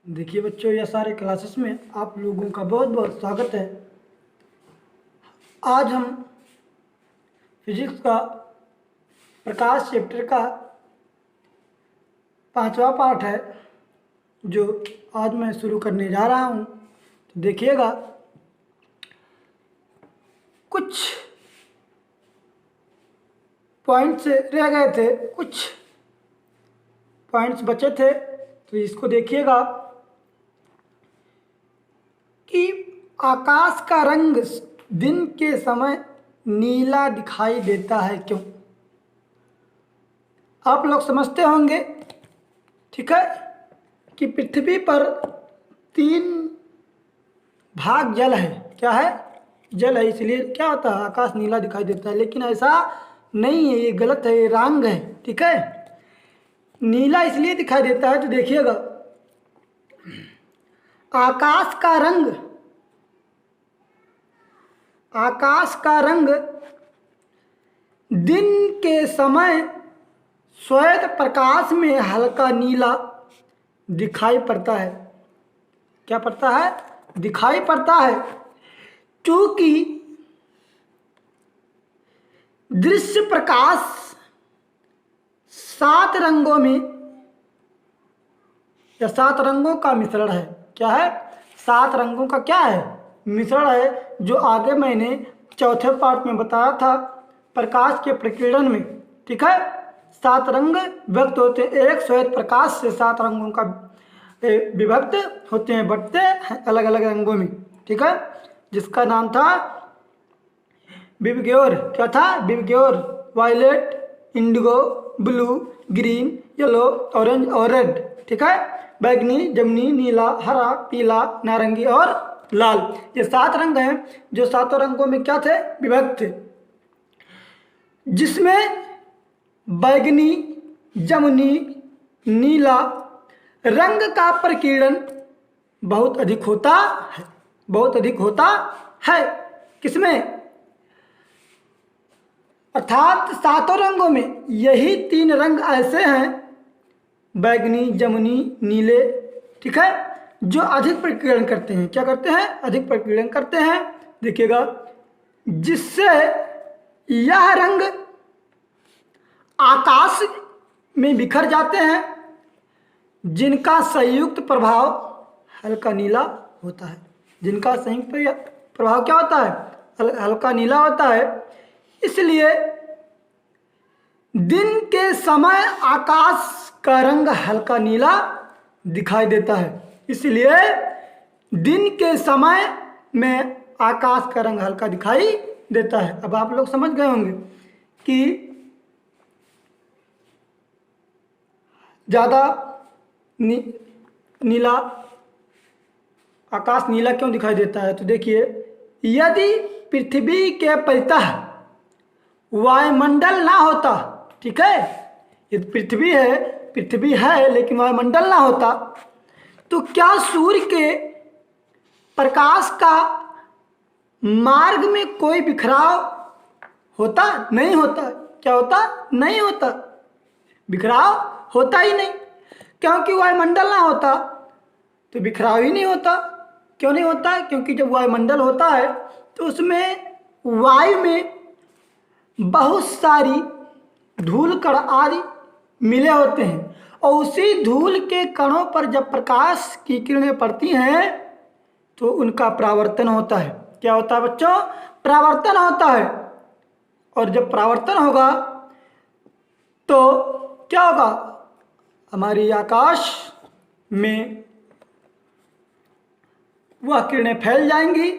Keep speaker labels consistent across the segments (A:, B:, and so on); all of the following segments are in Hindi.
A: देखिए बच्चों, यह सारे क्लासेस में आप लोगों का बहुत बहुत स्वागत है। आज हम फिजिक्स का प्रकाश चैप्टर का 5वां पार्ट है जो आज मैं शुरू करने जा रहा हूँ। तो देखिएगा, कुछ पॉइंट्स रह गए थे, कुछ पॉइंट्स बचे थे, तो इसको देखिएगा कि आकाश का रंग दिन के समय नीला दिखाई देता है क्यों। आप लोग समझते होंगे, ठीक है, कि पृथ्वी पर 3 भाग जल है। क्या है? जल है, इसलिए क्या होता है, आकाश नीला दिखाई देता है। लेकिन ऐसा नहीं है, ये गलत है, ये रंग है। ठीक है, नीला इसलिए दिखाई देता है, तो देखिएगा आकाश का रंग दिन के समय श्वेत प्रकाश में हल्का नीला दिखाई पड़ता है। क्या पड़ता है? दिखाई पड़ता है, क्योंकि दृश्य प्रकाश 7 रंगों में या 7 रंगों का मिश्रण है। क्या है? 7 रंगों का क्या है? मिश्रण है, जो आगे मैंने चौथे पार्ट में बताया था प्रकाश के प्रकीर्णन में। ठीक है, 7 रंग व्यक्त होते हैं। एक श्वेत प्रकाश से 7 रंगों का विभक्त होते हैं, बटते हैं अलग अलग रंगों में। ठीक है, जिसका नाम था विबग्योर। क्या था? VIBGYOR. Violet, indigo, blue, green, yellow, orange और रेड। ठीक है, बैगनी, जमुनी, नीला, हरा, पीला, नारंगी और लाल। ये 7 रंग हैं जो 7 रंगों में क्या थे? विभक्त थे, जिसमें बैगनी, जमुनी, नीला रंग का प्रकीर्णन बहुत अधिक होता है। बहुत अधिक होता है किसमें? अर्थात 7 रंगों में यही 3 रंग ऐसे हैं, बैगनी, जमुनी, नीले, ठीक है, जो अधिक प्रकीर्णन करते हैं। क्या करते हैं? अधिक प्रकीर्णन करते हैं। देखिएगा, जिससे यह रंग आकाश में बिखर जाते हैं, जिनका संयुक्त प्रभाव हल्का नीला होता है। जिनका संयुक्त प्रभाव क्या होता है? हल्का नीला होता है। इसलिए दिन के समय आकाश का रंग हल्का नीला दिखाई देता है। इसलिए दिन के समय में आकाश का रंग हल्का दिखाई देता है। अब आप लोग समझ गए होंगे कि ज़्यादा नीला, आकाश नीला क्यों दिखाई देता है। तो देखिए, यदि पृथ्वी के परितः वायुमंडल ना होता, ठीक है, ये पृथ्वी है लेकिन वायुमंडल ना होता, तो क्या सूर्य के प्रकाश का मार्ग में कोई बिखराव होता? नहीं होता। क्या होता? नहीं होता। बिखराव होता ही नहीं, क्योंकि वायुमंडल ना होता तो बिखराव ही नहीं होता। क्यों नहीं होता? क्योंकि जब वायुमंडल होता है तो उसमें वायु में बहुत सारी धूल कण आदि मिले होते हैं, और उसी धूल के कणों पर जब प्रकाश की किरणें पड़ती हैं तो उनका परावर्तन होता है। क्या होता है बच्चों? परावर्तन होता है। और जब परावर्तन होगा तो क्या होगा? हमारी आकाश में वह किरणें फैल जाएंगी,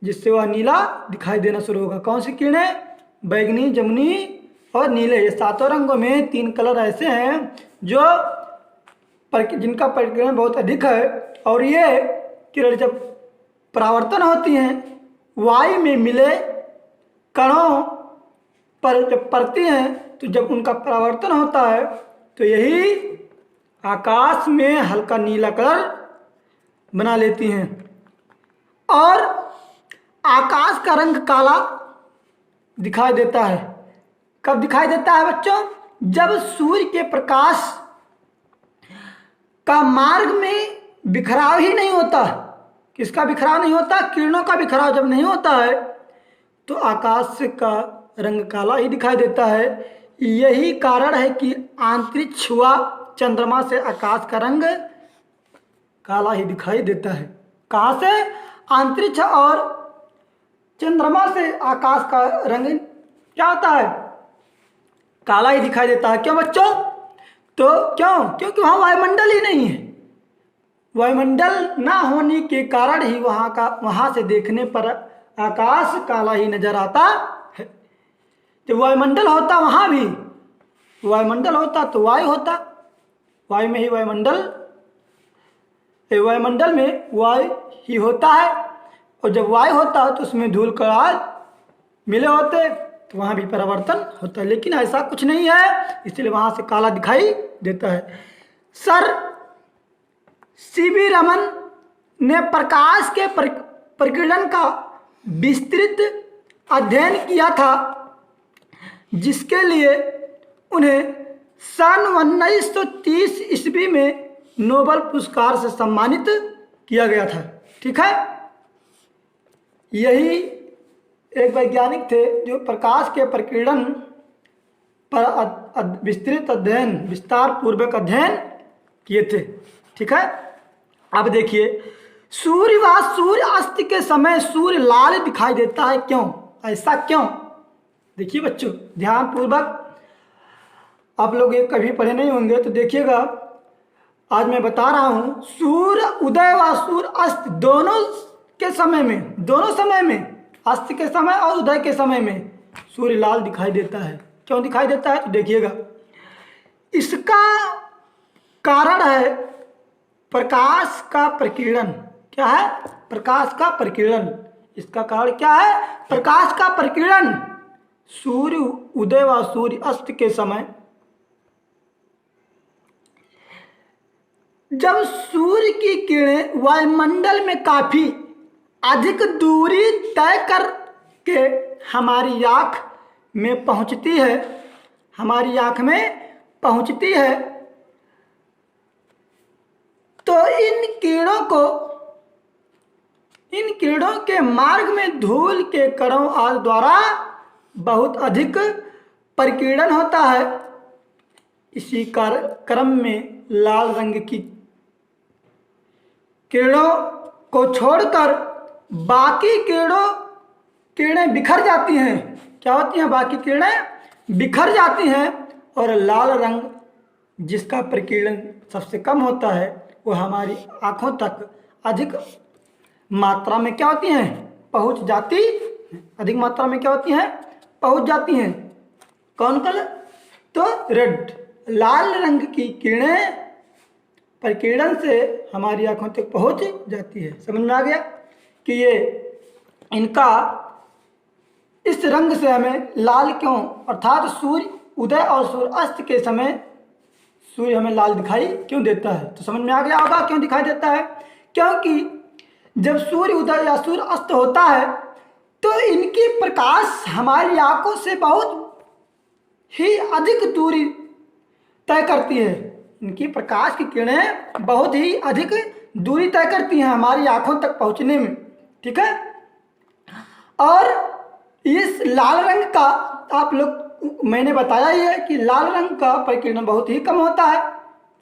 A: जिससे वह नीला दिखाई देना शुरू होगा। कौन सी किरणें? बैगनी, जमुनी और नीले। ये 7 रंगों में 3 कलर ऐसे हैं जो जिनका प्रकीर्णन बहुत अधिक है, और ये किरण जब परावर्तन होती हैं, वायु में मिले कणों पर जब पड़ती हैं, तो जब उनका परावर्तन होता है तो यही आकाश में हल्का नीला कलर बना लेती हैं। और आकाश का रंग काला दिखाई देता है। कब दिखाई देता है बच्चों? जब सूर्य के प्रकाश का मार्ग में बिखराव ही नहीं होता। किसका बिखराव नहीं होता? किरणों का बिखराव जब नहीं होता है तो आकाश का रंग काला ही दिखाई देता है। यही कारण है कि अंतरिक्ष व चंद्रमा से आकाश का रंग काला ही दिखाई देता है। कहाँ से? अंतरिक्ष और चंद्रमा से आकाश का रंग क्या होता है? काला ही दिखाई देता है। क्यों बच्चों? तो क्यों? क्योंकि वहाँ वायुमंडल ही नहीं है। वायुमंडल ना होने के कारण ही वहाँ से देखने पर आकाश काला ही नजर आता है। जब वायुमंडल होता, वहाँ भी वायुमंडल होता तो वायु होता, वायु में ही वायुमंडल में वायु ही होता है। और जब वायु होता है तो उसमें धूल कण मिले होते तो वहाँ भी परिवर्तन होता है। लेकिन ऐसा कुछ नहीं है, इसलिए वहाँ से काला दिखाई देता है। सर सीवी रमन ने प्रकाश के प्रकीर्णन का विस्तृत अध्ययन किया था, जिसके लिए उन्हें सन 1930 ईस्वी में नोबेल पुरस्कार से सम्मानित किया गया था। ठीक है, यही एक वैज्ञानिक थे जो प्रकाश के प्रकीर्णन पर विस्तृत अध्ययन, विस्तार पूर्वक अध्ययन किए थे। ठीक है, अब देखिए, सूर्य व सूर्य अस्त के समय सूर्य लाल दिखाई देता है। क्यों? ऐसा क्यों? देखिए बच्चों, ध्यान पूर्वक, आप लोग ये कभी पढ़े नहीं होंगे तो देखिएगा, आज मैं बता रहा हूँ। सूर्य उदय व सूर्य अस्त दोनों समय में, अस्त के समय और उदय के समय में सूर्य लाल दिखाई देता है। क्यों दिखाई देता है? तो देखिएगा, इसका कारण है प्रकाश का प्रकीर्णन। क्या है? प्रकाश का प्रकीर्णन। इसका कारण क्या है? प्रकाश का प्रकीर्णन। सूर्य उदय व सूर्य अस्त के समय जब सूर्य की किरणें वायुमंडल में काफी अधिक दूरी तय करके हमारी आँख में पहुंचती है, तो इन किरणों के मार्ग में धूल के कणों आदि द्वारा बहुत अधिक प्रकीर्णन होता है। इसी क्रम में लाल रंग की किरणों को छोड़कर बाकी किरणें बिखर जाती हैं। क्या होती हैं? बाकी किरणें बिखर जाती हैं और लाल रंग जिसका प्रकीर्णन सबसे कम होता है वो हमारी आँखों तक अधिक मात्रा में क्या होती हैं? पहुँच जाती। अधिक मात्रा में क्या होती हैं? पहुँच जाती हैं। कौन कलर? तो रेड, लाल रंग की किरणें प्रकीर्णन से हमारी आँखों तक पहुँच जाती है। समझ में आ गया कि ये इनका इस रंग से हमें लाल क्यों, अर्थात सूर्य उदय और सूर्य अस्त के समय सूर्य हमें लाल दिखाई क्यों देता है। तो समझ में आ गया होगा क्यों दिखाई देता है। क्योंकि जब सूर्य उदय या सूर्य अस्त होता है तो इनकी प्रकाश हमारी आंखों से बहुत ही अधिक दूरी तय करती है। इनकी प्रकाश की किरणें बहुत ही अधिक दूरी तय करती हैं हमारी आंखों तक पहुंचने में। ठीक है, और इस लाल रंग का आप लोग, मैंने बताया ही है कि लाल रंग का प्रकीर्णन बहुत ही कम होता है,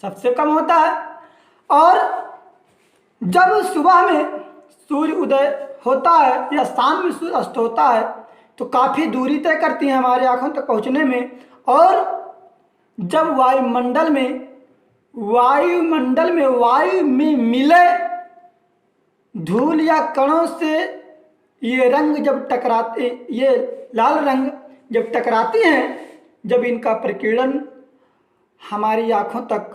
A: सबसे कम होता है। और जब सुबह में सूर्य उदय होता है या शाम में सूर्य अस्त होता है तो काफ़ी दूरी तय करती हैं हमारी आंखों तक पहुंचने में। और जब वायुमंडल में मिले धूल या कणों से ये रंग जब टकराते, ये लाल रंग जब टकराती हैं, जब इनका प्रकीर्णन हमारी आँखों तक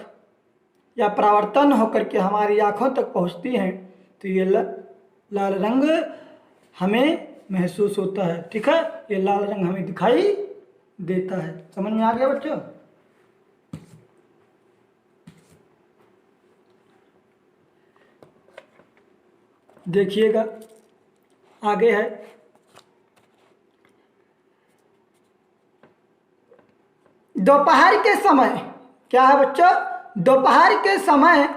A: या परावर्तन होकर के हमारी आँखों तक पहुँचती हैं तो ये लाल रंग हमें महसूस होता है। ठीक है, ये लाल रंग हमें दिखाई देता है। समझ में आ गया बच्चों? देखिएगा आगे है, दोपहर के समय। क्या है बच्चों? दोपहर के समय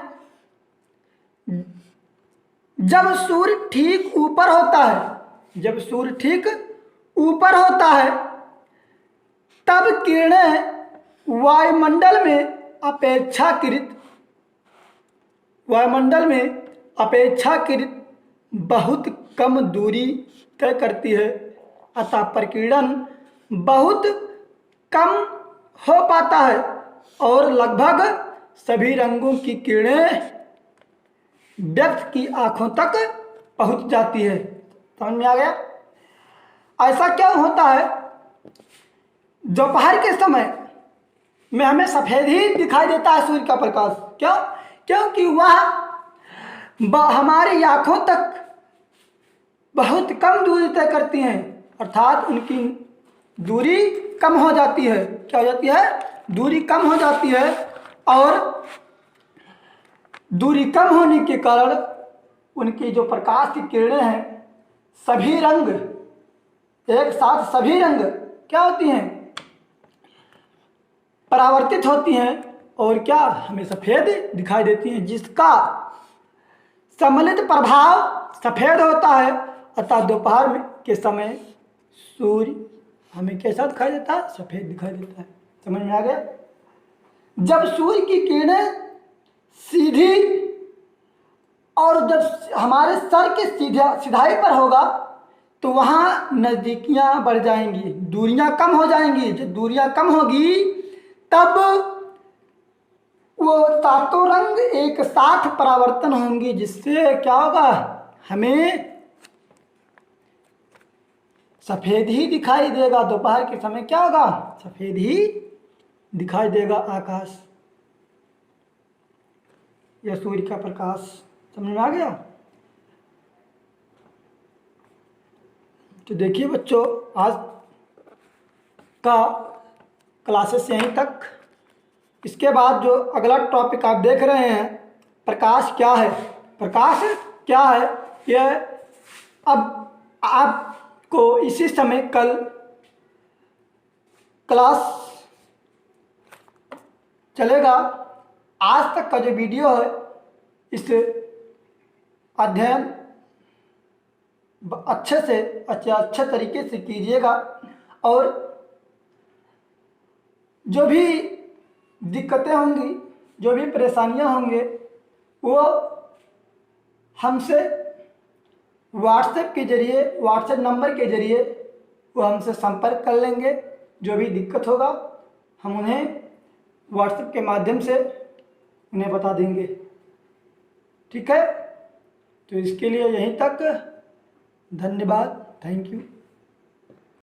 A: जब सूर्य ठीक ऊपर होता है, जब सूर्य ठीक ऊपर होता है तब किरणें वायुमंडल में अपेक्षाकृत बहुत कम दूरी तय करती है, अतः प्रकीर्णन बहुत कम हो पाता है और लगभग सभी रंगों की किरणें व्यक्ति की आंखों तक पहुंच जाती है। समझ में आ गया? ऐसा क्यों होता है? दोपहर के समय में हमें सफेद ही दिखाई देता है सूर्य का प्रकाश। क्यों? क्योंकि वह हमारी आंखों तक बहुत कम दूरी तय करती हैं, अर्थात उनकी दूरी कम हो जाती है। क्या हो जाती है? दूरी कम हो जाती है, और दूरी कम होने के कारण उनकी जो प्रकाश की किरणें हैं, सभी रंग एक साथ, सभी रंग क्या होती हैं? परावर्तित होती हैं और क्या हमें सफेद दिखाई देती हैं, जिसका सम्मिलित प्रभाव सफेद होता है। अतः दोपहर के समय सूर्य हमें कैसा दिखाई देता है? सफेद दिखाई देता है। समझ में आ गया? जब सूर्य की किरणें सीधी और जब हमारे सर के सीधाई पर होगा तो वहाँ नज़दीकियाँ बढ़ जाएंगी, दूरियाँ कम हो जाएंगी। जब दूरियाँ कम होगी तब वो सातों रंग एक साथ परावर्तन होंगे, जिससे क्या होगा? हमें सफ़ेद ही दिखाई देगा। दोपहर के समय क्या होगा? सफ़ेद ही दिखाई देगा आकाश या सूर्य का प्रकाश। समझ में आ गया? तो देखिए बच्चों, आज का क्लासेस यहीं तक। इसके बाद जो अगला टॉपिक आप देख रहे हैं, प्रकाश क्या है, प्रकाश क्या है, यह अब आपको इसी समय कल क्लास चलेगा। आज तक का जो वीडियो है इस अध्ययन अच्छे तरीके से कीजिएगा, और जो भी दिक्कतें होंगी, जो भी परेशानियां होंगे, वो हमसे व्हाट्सएप नंबर के जरिए वो हमसे संपर्क कर लेंगे। जो भी दिक्कत होगा हम उन्हें व्हाट्सएप के माध्यम से उन्हें बता देंगे। ठीक है? तो इसके लिए यहीं तक। धन्यवाद। Thank you.